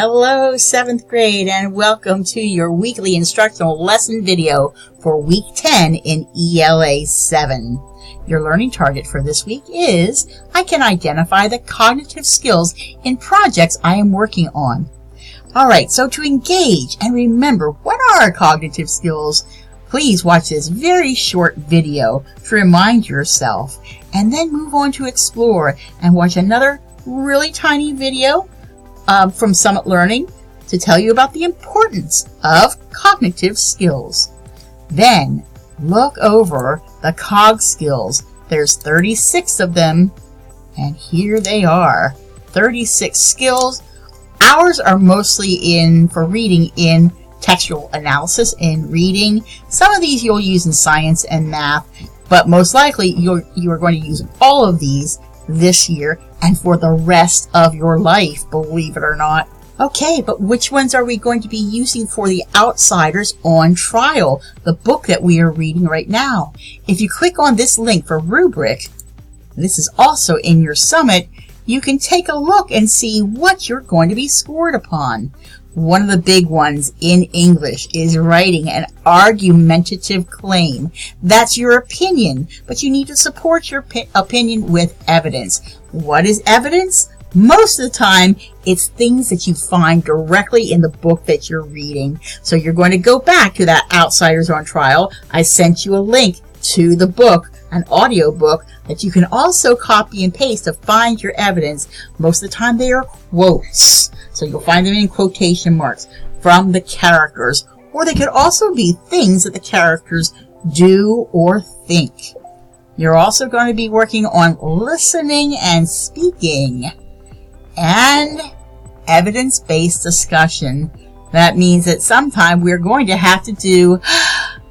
Hello, 7th grade, and welcome to your weekly instructional lesson video for week 10 in ELA 7. Your learning target for this week is, I can identify the cognitive skills in projects I am working on. Alright, so to engage and remember what are cognitive skills, please watch this very short video to remind yourself, and then move on to explore and watch another really tiny video from Summit Learning to tell you about the importance of cognitive skills. Then look over the COG skills. There's 36 of them, and here they are. 36 skills. Ours are mostly for reading in textual analysis and reading. Some of these you'll use in science and math, but most likely you are going to use all of these this year and for the rest of your life, believe it or not. Okay, but which ones are we going to be using for The Outsiders on Trial, the book that we are reading right now? If you click on this link for rubric, this is also in your Summit, you can take a look and see what you're going to be scored upon. One of the big ones in English is writing an argumentative claim. That's your opinion, but you need to support your opinion with evidence. What is evidence? Most of the time, it's things that you find directly in the book that you're reading. So you're going to go back to that Outsiders on Trial. I sent you a link to the book, an audio book, that you can also copy and paste to find your evidence. Most of the time they are quotes. So you'll find them in quotation marks from the characters. Or they could also be things that the characters do or think. You're also going to be working on listening and speaking. And evidence-based discussion. That means that sometime we're going to have to do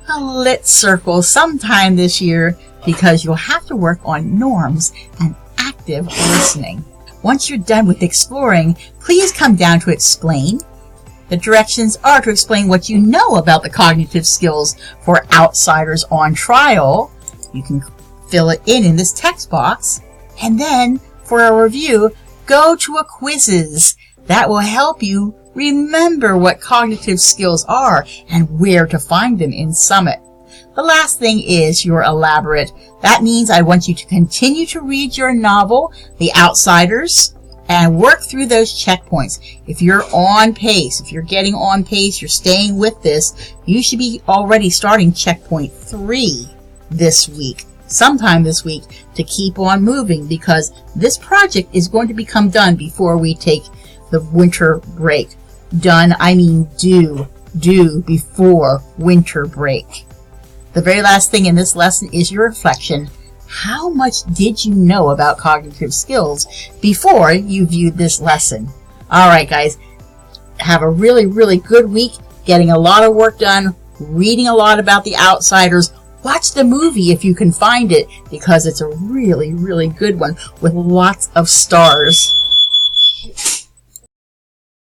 a lit circle sometime this year, because you'll have to work on norms and active listening. Once you're done with exploring, please come down to explain. The directions are to explain what you know about the cognitive skills for Outsiders on Trial. You can fill it in this text box. And then, for a review, go to a quizzes. That will help you remember what cognitive skills are and where to find them in Summit. The last thing is your elaborate. That means I want you to continue to read your novel, The Outsiders, and work through those checkpoints. If you're on pace, if you're getting on pace, you're staying with this, you should be already starting checkpoint 3 this week, sometime this week, to keep on moving, because this project is going to become done before we take the winter break. Done, I mean due before winter break. The very last thing in this lesson is your reflection. How much did you know about cognitive skills before you viewed this lesson? Alright guys, have a really, really good week, getting a lot of work done, reading a lot about The Outsiders. Watch the movie if you can find it, because it's a really, really good one with lots of stars.